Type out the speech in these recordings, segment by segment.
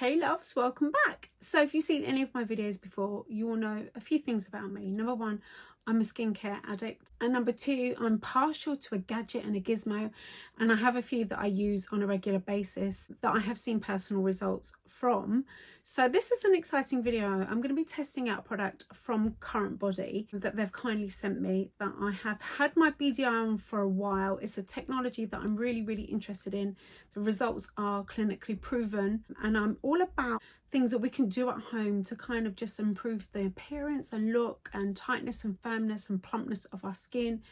Hey loves, welcome back. So if you've seen any of my videos before, you will know a few things about me. Number one, I'm a skincare addict, and number two, I'm partial to a gadget and a gizmo, and I have a few that I use on a regular basis that I have seen personal results from. So this is an exciting video. I'm going to be testing out a product from Current Body that they've kindly sent me, that I have had my BDI on for a while. It's a technology that I'm really interested in. The results are clinically proven, and I'm all about things that we can do at home to kind of just improve the appearance and look and tightness and firmness and plumpness of our skin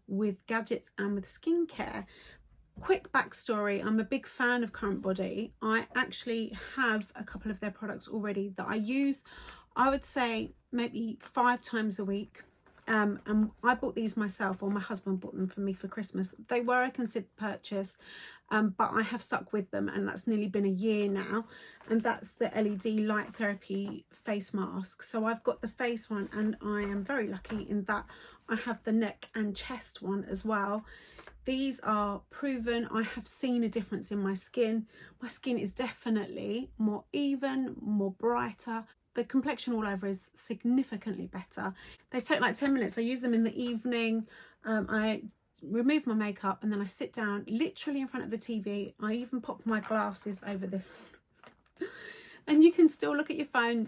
with gadgets and with skincare. Quick backstory, I'm a big fan of Current Body. I actually have a couple of their products already that I use, I would say maybe 5 times a week. And I bought these myself, or my husband bought them for me for Christmas. They were a considered purchase, but I have stuck with them, and that's nearly been a year now. And that's the LED light therapy face mask. So I've got the face one, and I am very lucky in that I have the neck and chest one as well. These are proven. I have seen a difference in my skin. My skin is definitely more even, more brighter. The complexion all over is significantly better. They take like 10 minutes. I use them in the evening. I remove my makeup and then I sit down literally in front of the TV. I even pop my glasses over this one. And you can still look at your phone,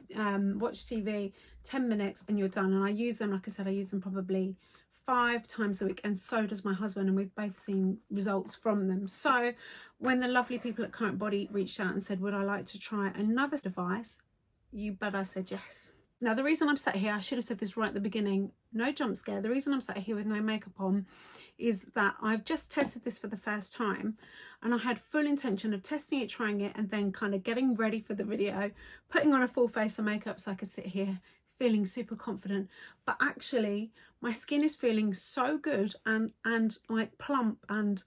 watch TV, 10 minutes and you're done. And I use them, like I said, I use them probably 5 times a week, and so does my husband, and we've both seen results from them. So when the lovely people at Current Body reached out and said, would I like to try another device? You bet I said yes. Now the reason I'm sat here, I should have said this right at the beginning, no jump scare. The reason I'm sat here with no makeup on is that I've just tested this for the first time, and I had full intention of testing it, trying it, and then kind of getting ready for the video, putting on a full face of makeup so I could sit here feeling super confident. But actually my skin is feeling so good and like plump, and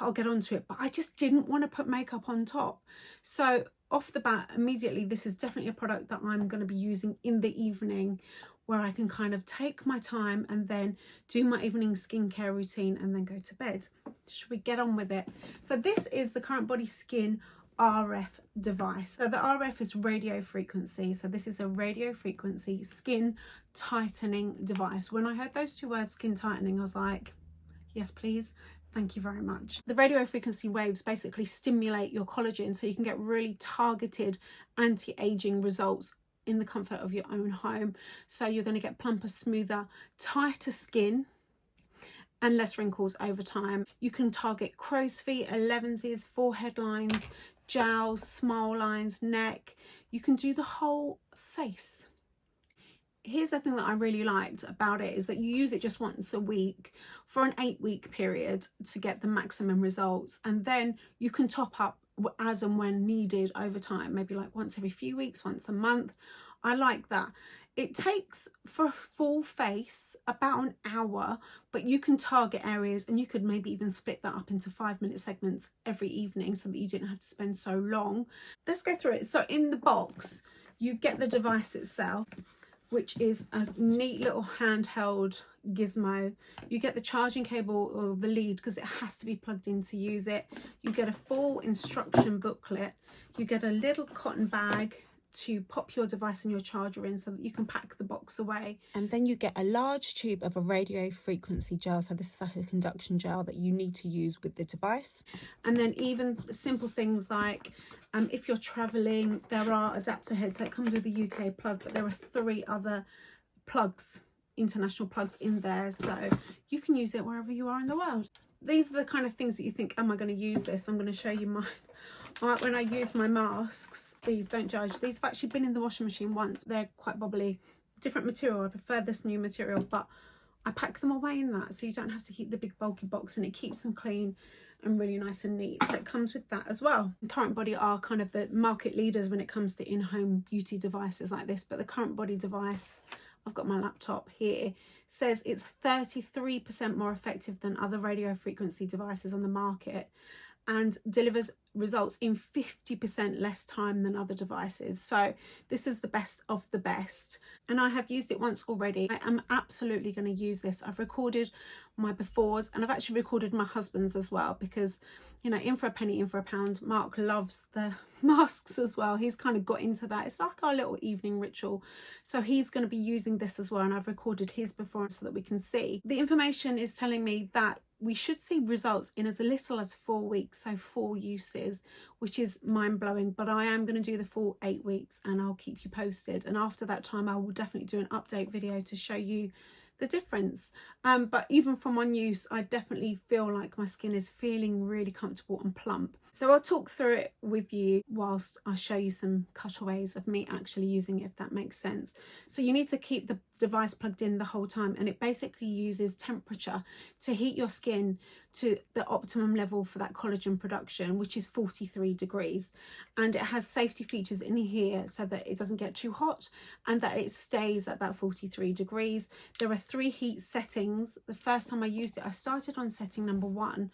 I'll get onto it, but I just didn't want to put makeup on top. So off the bat, immediately, this is definitely a product that I'm going to be using in the evening, where I can kind of take my time and then do my evening skincare routine and then go to bed. Should we get on with it? So this is the Current Body Skin RF device. So the RF is radio frequency. So this is a radio frequency skin tightening device. When I heard those two words, skin tightening, I was like, yes, please. Thank you very much. The radio frequency waves basically stimulate your collagen, so you can get really targeted anti-aging results in the comfort of your own home. So you're going to get plumper, smoother, tighter skin and less wrinkles over time. You can target crow's feet, 11s, forehead lines, jowls, smile lines, neck. You can do the whole face. Here's the thing that I really liked about it, is that you use it just once a week for an 8-week period to get the maximum results, and then you can top up as and when needed over time, maybe like once every few weeks, once a month. I like that. It takes for a full face about an hour, but you can target areas, and you could maybe even split that up into 5-minute segments every evening so that you didn't have to spend so long. Let's go through it. So in the box you get the device itself, which is a neat little handheld gizmo. You get the charging cable, or the lead, because it has to be plugged in to use it. You get a full instruction booklet. You get a little cotton bag to pop your device and your charger in so that you can pack the box away. And then you get a large tube of a radio frequency gel. So this is like a conduction gel that you need to use with the device. And then even simple things like if you're traveling, there are adapter heads. So it comes with a UK plug, but there are 3 other plugs, international plugs in there, so you can use it wherever you are in the world. These are the kind of things that you think, am I going to use this? I'm going to show you mine. When I use my masks, these, don't judge, these have actually been in the washing machine once. They're quite bubbly, different material. I prefer this new material, but I pack them away in that, so you don't have to keep the big bulky box, and it keeps them clean and really nice and neat. So it comes with that as well. Current Body are kind of the market leaders when it comes to in-home beauty devices like this, but the Current Body device, I've got my laptop here, says it's 33% more effective than other radio frequency devices on the market. and delivers results in 50% less time than other devices. So this is the best of the best, and I have used it once already. I am absolutely going to use this. I've recorded my befores, and I've actually recorded my husband's as well, because, you know, in for a penny, in for a pound. Mark loves the masks as well. He's kind of got into that. It's like our little evening ritual. So he's going to be using this as well, and I've recorded his before so that we can see. The information is telling me that we should see results in as little as 4 weeks, so 4 uses, which is mind-blowing. But I am going to do the full 8 weeks, and I'll keep you posted. And after that time, I will definitely do an update video to show you the difference. But even from one use, I definitely feel like my skin is feeling really comfortable and plump. So I'll talk through it with you whilst I show you some cutaways of me actually using it, if that makes sense. So you need to keep the device plugged in the whole time, and it basically uses temperature to heat your skin to the optimum level for that collagen production, which is 43 degrees. And it has safety features in here so that it doesn't get too hot and that it stays at that 43 degrees. There are 3 heat settings. The first time I used it, I started on setting number 1.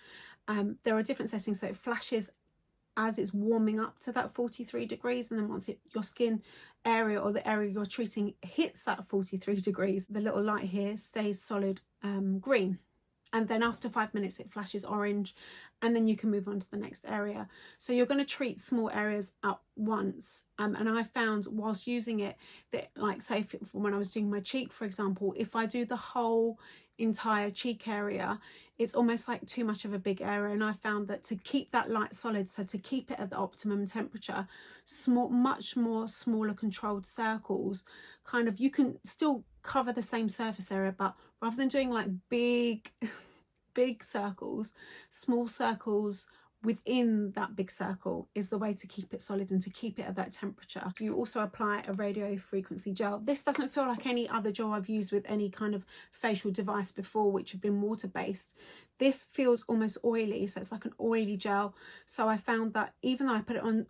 There are different settings, so it flashes as it's warming up to that 43 degrees, and then once your skin area or the area you're treating hits that 43 degrees, the little light here stays solid green, and then after 5 minutes it flashes orange, and then you can move on to the next area. So you're going to treat small areas at once, and I found whilst using it that, like, say when I was doing my cheek, for example, if I do the whole entire cheek area, it's almost like too much of a big area, and I found that to keep that light solid, so to keep it at the optimum temperature, much more smaller controlled circles, kind of, you can still cover the same surface area, but rather than doing like big circles, small circles within that big circle is the way to keep it solid and to keep it at that temperature. You also apply a radio frequency gel. This doesn't feel like any other gel I've used with any kind of facial device before, which have been water based. This feels almost oily, so it's like an oily gel. So I found that even though I put it on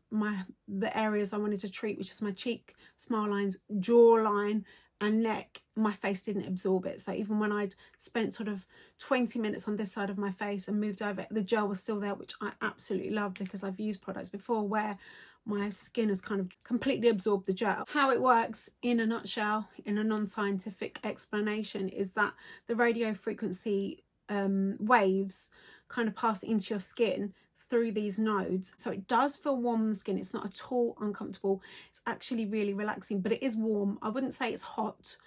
the areas I wanted to treat, which is my cheek, smile lines, jawline and neck, my face didn't absorb it. So even when I'd spent sort of 20 minutes on this side of my face and moved over, the gel was still there, which I absolutely love, because I've used products before where my skin has kind of completely absorbed the gel. How it works in a nutshell, in a non-scientific explanation, is that the radio frequency waves kind of pass into your skin through these nodes, so it does feel warm on the skin. It's not at all uncomfortable. It's actually really relaxing, but it is warm. I wouldn't say it's hot.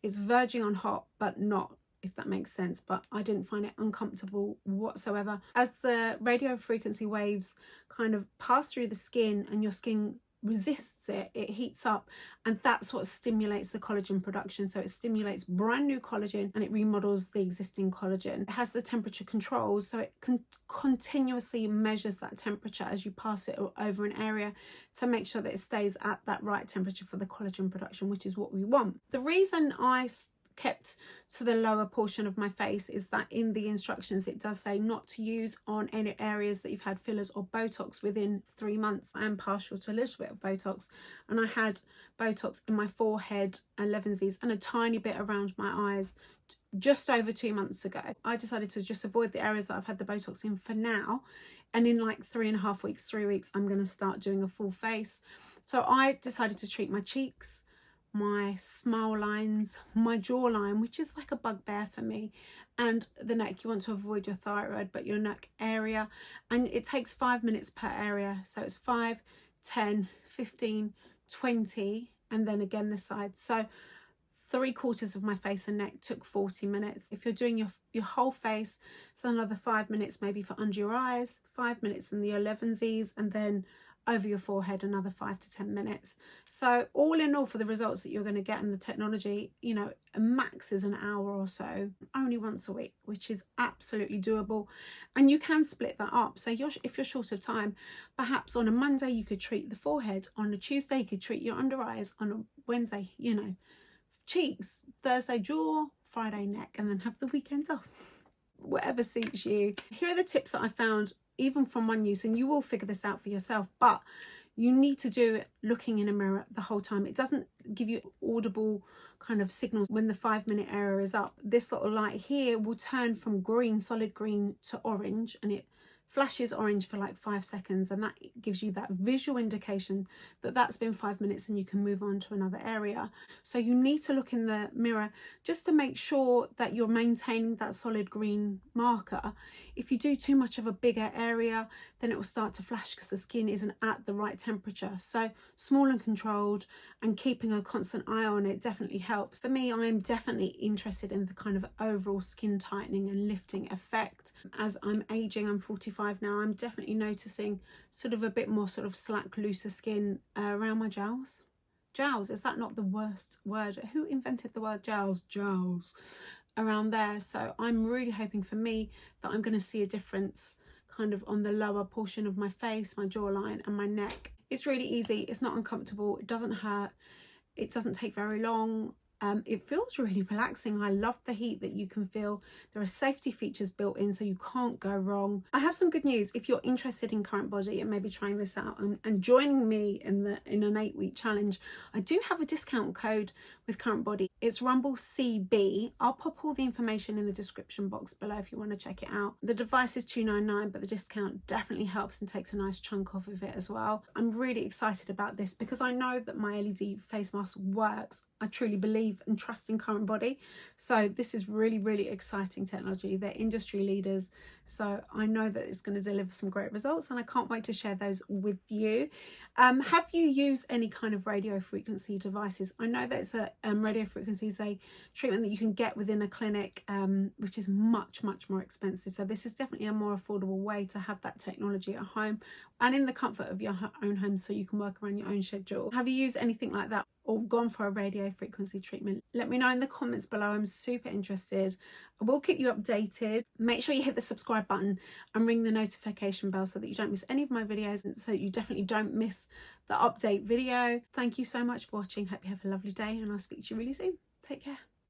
It's verging on hot, but not, if that makes sense. But I didn't find it uncomfortable whatsoever. As the radio frequency waves kind of pass through the skin and your skin resists it, it heats up, and that's what stimulates the collagen production. So it stimulates brand new collagen and it remodels the existing collagen. It has the temperature controls, so it can continuously measures that temperature as you pass it over an area to make sure that it stays at that right temperature for the collagen production, which is what we want. The reason I kept to the lower portion of my face is that in the instructions it does say not to use on any areas that you've had fillers or Botox within 3 months. I am partial to a little bit of Botox, and I had Botox in my forehead and levenses and a tiny bit around my eyes just over 2 months ago. I decided to just avoid the areas that I've had the Botox in for now, and in like 3.5 weeks, 3 weeks, I'm going to start doing a full face. So I decided to treat my cheeks, my smile lines, my jawline, which is like a bugbear for me, and the neck. You want to avoid your thyroid, but your neck area, and it takes 5 minutes per area, so it's 5, 10, 15, 20, and then again this side. So 3/4 of my face and neck took 40 minutes. If you're doing your whole face, it's another 5 minutes maybe for under your eyes, 5 minutes in the levenses, and then over your forehead another 5 to 10 minutes. So all in all, for the results that you're going to get in the technology, you know, max is an hour or so, only once a week, which is absolutely doable. And you can split that up. So if you're short of time, perhaps on a Monday you could treat the forehead, on a Tuesday you could treat your under eyes, on a Wednesday, you know, cheeks, Thursday jaw, Friday neck, and then have the weekend off. Whatever suits you. Here are the tips that I found even from one use, and you will figure this out for yourself, but you need to do it looking in a mirror the whole time. It doesn't give you audible kind of signals when the 5 minute area is up. This little light here will turn from green, solid green, to orange, and it flashes orange for like 5 seconds, and that gives you that visual indication that that's been 5 minutes and you can move on to another area. So you need to look in the mirror just to make sure that you're maintaining that solid green marker. If you do too much of a bigger area, then it will start to flash because the skin isn't at the right temperature. So small and controlled and keeping a constant eye on it definitely helps. For me, I'm definitely interested in the kind of overall skin tightening and lifting effect. As I'm aging, I'm 45 now, I'm definitely noticing sort of a bit more sort of slack, looser skin around my jowls. Jowls, is that not the worst word? Who invented the word jowls? Jowls. Around there. So I'm really hoping for me that I'm going to see a difference kind of on the lower portion of my face, my jawline and my neck. It's really easy, it's not uncomfortable, it doesn't hurt, it doesn't take very long. It feels really relaxing. I love the heat that you can feel. There are safety features built in so you can't go wrong. I have some good news. If you're interested in Current Body and maybe trying this out and joining me in an 8-week challenge, I do have a discount code with Current Body. It's RUMBLECB. I'll pop all the information in the description box below if you want to check it out. The device is $2.99, but the discount definitely helps and takes a nice chunk off of it as well. I'm really excited about this because I know that my LED face mask works. I truly believe and trust in Current Body. So this is really, really exciting technology. They're industry leaders. So I know that it's going to deliver some great results and I can't wait to share those with you. Have you used any kind of radio frequency devices? I know that it's radio frequency is a treatment that you can get within a clinic, which is much, much more expensive. So this is definitely a more affordable way to have that technology at home and in the comfort of your own home so you can work around your own schedule. Have you used anything like that or gone for a radio frequency treatment? Let me know in the comments below. I'm super interested. I will keep you updated. Make sure you hit the subscribe button and ring the notification bell so that you don't miss any of my videos and so that you definitely don't miss the update video. Thank you so much for watching. Hope you have a lovely day and I'll speak to you really soon. Take care.